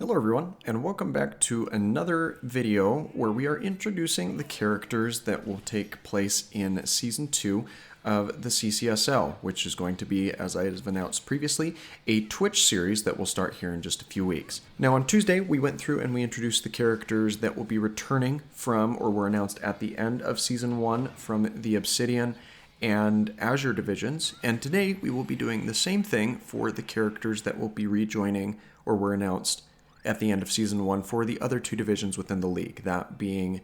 Hello everyone, and welcome back to another video where we are introducing the characters that will take place in Season 2 of the CCSL, which is going to be, as I have announced previously, a Twitch series that will start here in just a few weeks. Now on Tuesday, we went through and we introduced the characters that will be returning from, or were announced at the end of Season 1 from the Obsidian and Azure divisions, and today we will be doing the same thing for the characters that will be rejoining or were announced at the end of Season 1 for the other two divisions within the league, that being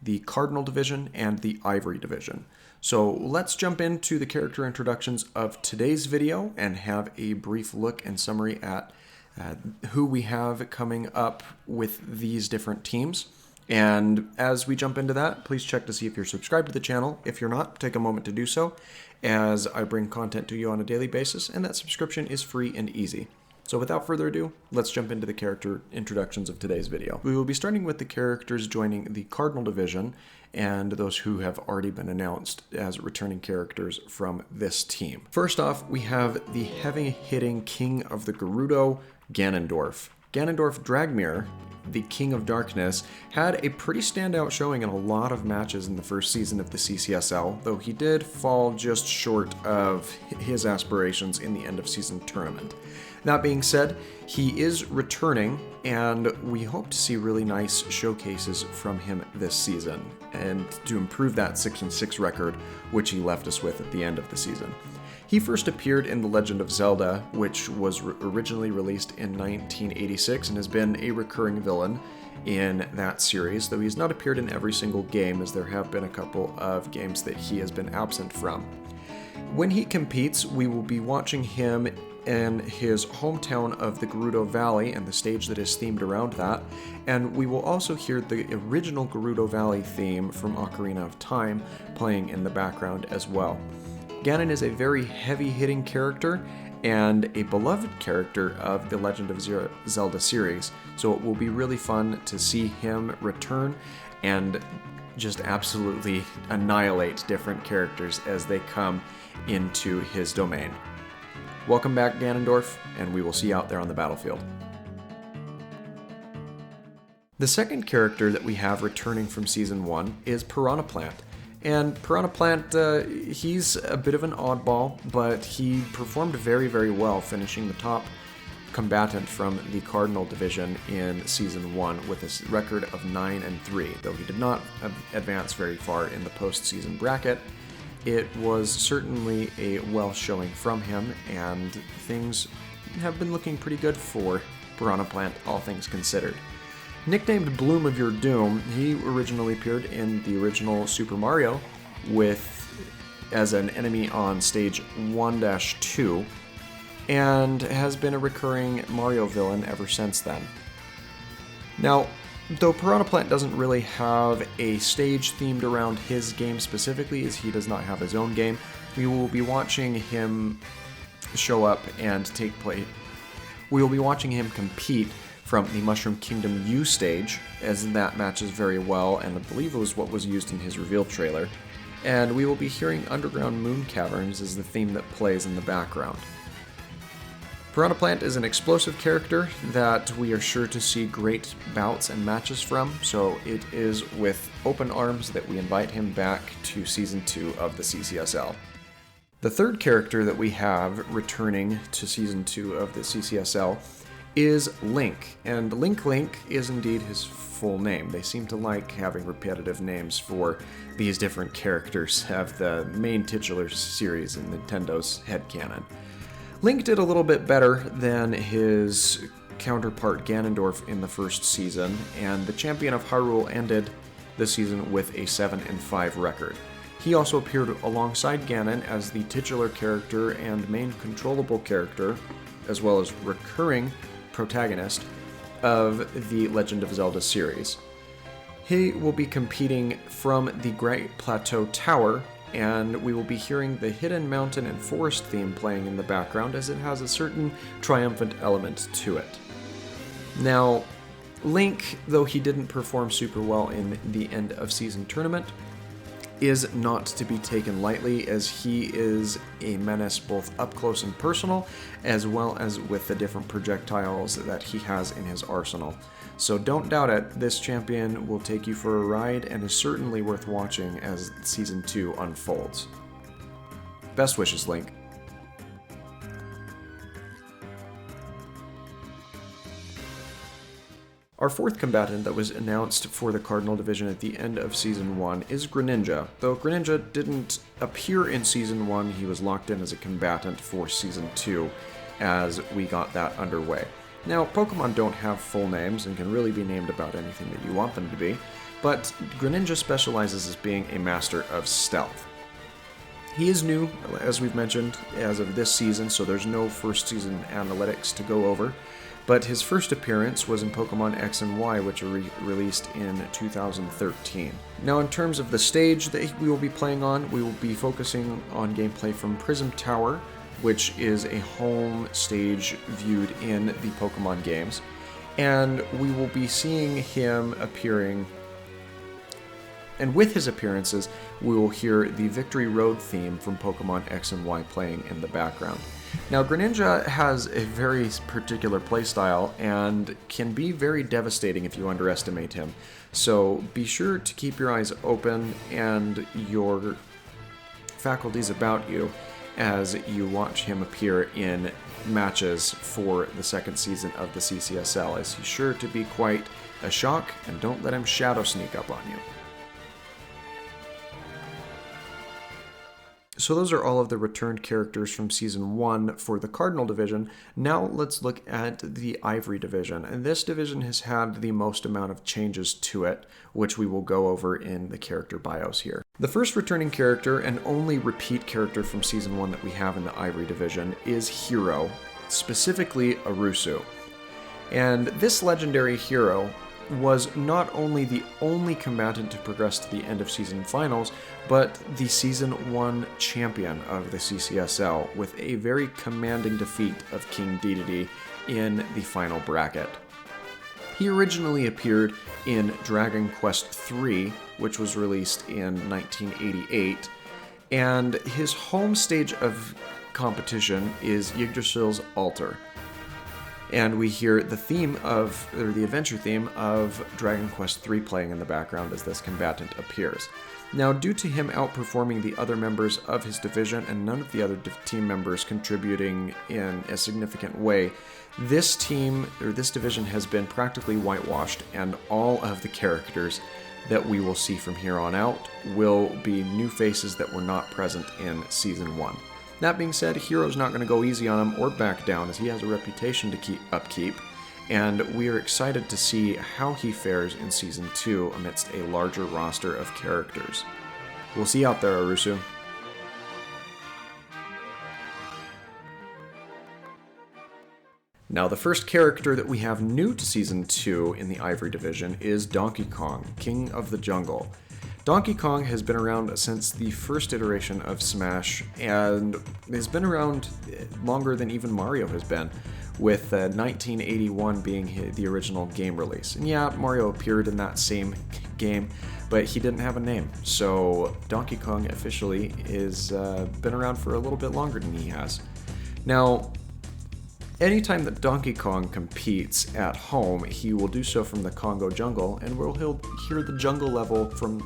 the Cardinal division and the Ivory division. So let's jump into the character introductions of today's video and have a brief look and summary at who we have coming up with these different teams. And as we jump into that, please check to see if you're subscribed to the channel. If you're not, take a moment to do so, as I bring content to you on a daily basis, and that subscription is free and easy. So without further ado, let's jump into the character introductions of today's video. We will be starting with the characters joining the Cardinal division and those who have already been announced as returning characters from this team. First off, we have the heavy-hitting King of the Gerudo, Ganondorf. Ganondorf Dragmir, the King of Darkness, had a pretty standout showing in a lot of matches in the first season of the CCSL, though he did fall just short of his aspirations in the end of season tournament. That being said, he is returning, and we hope to see really nice showcases from him this season, and to improve that 6-6 record, which he left us with at the end of the season. He first appeared in The Legend of Zelda, which was originally released in 1986 and has been a recurring villain in that series, though he's not appeared in every single game, as there have been a couple of games that he has been absent from. When he competes, we will be watching him in his hometown of the Gerudo Valley and the stage that is themed around that, and we will also hear the original Gerudo Valley theme from Ocarina of Time playing in the background as well. Ganon is a very heavy-hitting character and a beloved character of the Legend of Zelda series, so it will be really fun to see him return and just absolutely annihilate different characters as they come into his domain. Welcome back, Ganondorf, and we will see you out there on the battlefield. The second character that we have returning from Season 1 is Piranha Plant. And Piranha Plant, he's a bit of an oddball, but he performed very, very well, finishing the top combatant from the Cardinal division in Season 1 with a record of 9-3, though he did not advance very far in the postseason bracket. It was certainly a well showing from him, and things have been looking pretty good for Piranha Plant, all things considered. Nicknamed Bloom of Your Doom, he originally appeared in the original Super Mario as an enemy on stage 1-2, and has been a recurring Mario villain ever since then. Now, though Piranha Plant doesn't really have a stage themed around his game specifically, as he does not have his own game, we will be watching him show up and take place. We will be watching him compete from the Mushroom Kingdom U stage, as that matches very well, and I believe it was what was used in his reveal trailer. And we will be hearing Underground Moon Caverns as the theme that plays in the background. Piranha Plant is an explosive character that we are sure to see great bouts and matches from, so it is with open arms that we invite him back to Season 2 of the CCSL. The third character that we have returning to Season 2 of the CCSL is Link, and Link is indeed his full name. They seem to like having repetitive names for these different characters of the main titular series in Nintendo's headcanon. Link did a little bit better than his counterpart Ganondorf in the first season, and the champion of Hyrule ended the season with a 7-5 record. He also appeared alongside Ganon as the titular character and main controllable character, as well as recurring protagonist of the Legend of Zelda series. He will be competing from the Great Plateau Tower, and we will be hearing the Hidden Mountain and Forest theme playing in the background, as it has a certain triumphant element to it. Now, Link, though he didn't perform super well in the end of season tournament, is not to be taken lightly, as he is a menace both up close and personal, as well as with the different projectiles that he has in his arsenal. So don't doubt it, this champion will take you for a ride and is certainly worth watching as Season 2 unfolds. Best wishes, Link. Our fourth combatant that was announced for the Cardinal Division at the end of Season 1 is Greninja. Though Greninja didn't appear in Season 1, he was locked in as a combatant for Season 2 as we got that underway. Now, Pokemon don't have full names and can really be named about anything that you want them to be, but Greninja specializes as being a master of stealth. He is new, as we've mentioned, as of this season, so there's no first season analytics to go over, but his first appearance was in Pokemon X and Y, which were released in 2013. Now, in terms of the stage that we will be playing on, we will be focusing on gameplay from Prism Tower, which is a home stage viewed in the Pokemon games, and we will be seeing him appearing, and with his appearances, we will hear the Victory Road theme from Pokemon X and Y playing in the background. Now, Greninja has a very particular playstyle and can be very devastating if you underestimate him, so be sure to keep your eyes open and your faculties about you as you watch him appear in matches for the second season of the CCSL, as he's sure to be quite a shock, and don't let him shadow sneak up on you. So those are all of the returned characters from Season 1 for the Cardinal Division. Now let's look at the Ivory Division, and this division has had the most amount of changes to it, which we will go over in the character bios here. The first returning character and only repeat character from Season 1 that we have in the Ivory Division is Hiro, specifically Arusu. And this legendary hero was not only the only combatant to progress to the end of season finals, but the Season 1 champion of the CCSL, with a very commanding defeat of King Dedede in the final bracket. He originally appeared in Dragon Quest III, which was released in 1988, and his home stage of competition is Yggdrasil's Altar. And we hear the theme of, or the adventure theme of Dragon Quest III playing in the background as this combatant appears. Now, due to him outperforming the other members of his division and none of the other team members contributing in a significant way, this team, or this division, has been practically whitewashed, and all of the characters that we will see from here on out will be new faces that were not present in Season 1. That being said, Hiro's not going to go easy on him or back down, as he has a reputation to keep upkeep, and we are excited to see how he fares in Season 2 amidst a larger roster of characters. We'll see you out there, Arusu. Now, the first character that we have new to Season 2 in the Ivory Division is Donkey Kong, King of the Jungle. Donkey Kong has been around since the first iteration of Smash, and has been around longer than even Mario has been, with 1981 being the original game release. And yeah, Mario appeared in that same game, but he didn't have a name, so Donkey Kong officially is been around for a little bit longer than he has. Now, anytime that Donkey Kong competes at home, he will do so from the Congo jungle, and he'll hear the jungle level from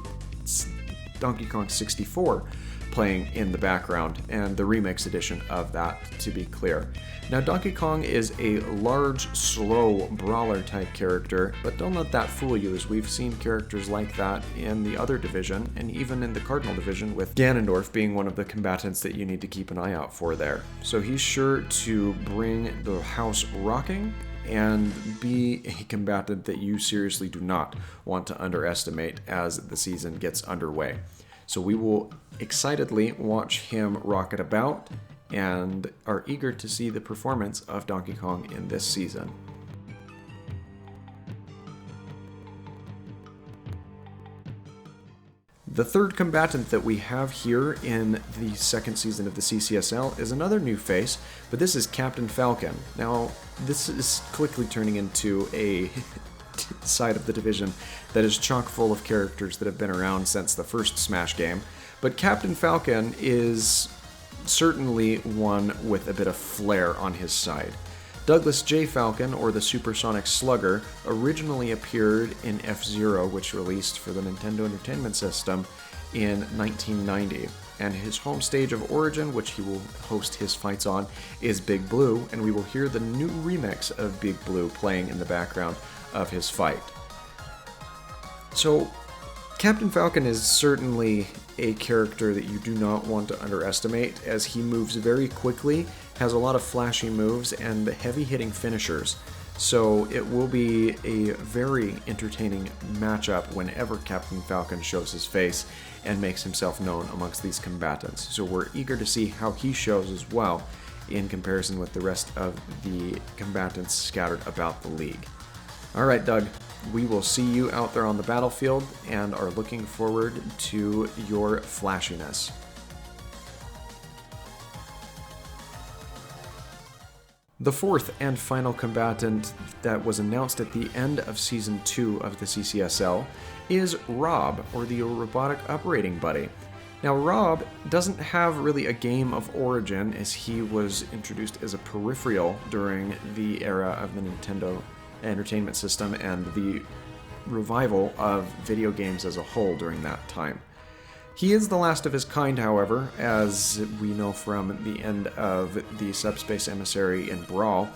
Donkey Kong 64 playing in the background, and the remix edition of that, to be clear. Now, Donkey Kong is a large, slow, brawler type character, but don't let that fool you, as we've seen characters like that in the other division, and even in the Cardinal Division, with Ganondorf being one of the combatants that you need to keep an eye out for there. So he's sure to bring the house rocking and be a combatant that you seriously do not want to underestimate as the season gets underway. So we will excitedly watch him rocket about, and are eager to see the performance of Donkey Kong in this season. The third combatant that we have here in the second season of the CCSL is another new face, but this is Captain Falcon. Now, this is quickly turning into a side of the division that is chock full of characters that have been around since the first Smash game, But Captain Falcon is certainly one with a bit of flair on his side. Douglas J. Falcon, or the Supersonic Slugger, originally appeared in F-Zero, which released for the Nintendo Entertainment System in 1990. And his home stage of origin, which he will host his fights on, is Big Blue, and we will hear the new remix of Big Blue playing in the background of his fight. So, Captain Falcon is certainly a character that you do not want to underestimate, as he moves very quickly, has a lot of flashy moves, and heavy-hitting finishers. So it will be a very entertaining matchup whenever Captain Falcon shows his face and makes himself known amongst these combatants. So we're eager to see how he shows as well in comparison with the rest of the combatants scattered about the league. Alright, Doug, we will see you out there on the battlefield and are looking forward to your flashiness. The fourth and final combatant that was announced at the end of Season 2 of the CCSL is Rob, or the Robotic Operating Buddy. Now, Rob doesn't have really a game of origin, as he was introduced as a peripheral during the era of the Nintendo Entertainment System and the revival of video games as a whole during that time. He is the last of his kind, however, as we know from the end of the Subspace Emissary in Brawl,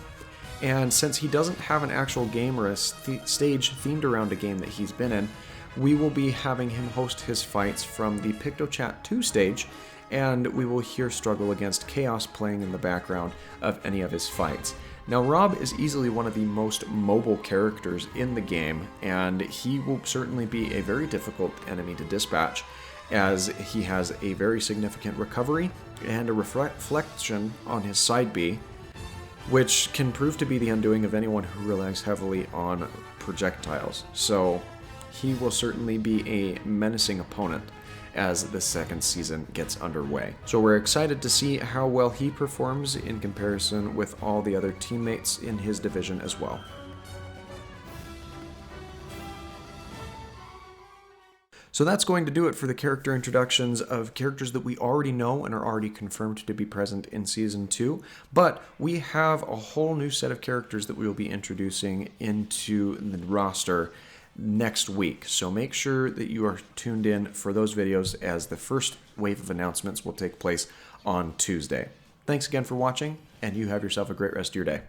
and since he doesn't have an actual game or a stage themed around a game that he's been in, we will be having him host his fights from the PictoChat 2 stage, and we will hear Struggle Against Chaos playing in the background of any of his fights. Now, Rob is easily one of the most mobile characters in the game, and he will certainly be a very difficult enemy to dispatch, as he has a very significant recovery and a reflection on his side B, which can prove to be the undoing of anyone who relies heavily on projectiles. So he will certainly be a menacing opponent as the second season gets underway. So we're excited to see how well he performs in comparison with all the other teammates in his division as well. So that's going to do it for the character introductions of characters that we already know and are already confirmed to be present in Season 2, but we have a whole new set of characters that we will be introducing into the roster next week. So make sure that you are tuned in for those videos, as the first wave of announcements will take place on Tuesday. Thanks again for watching, and you have yourself a great rest of your day.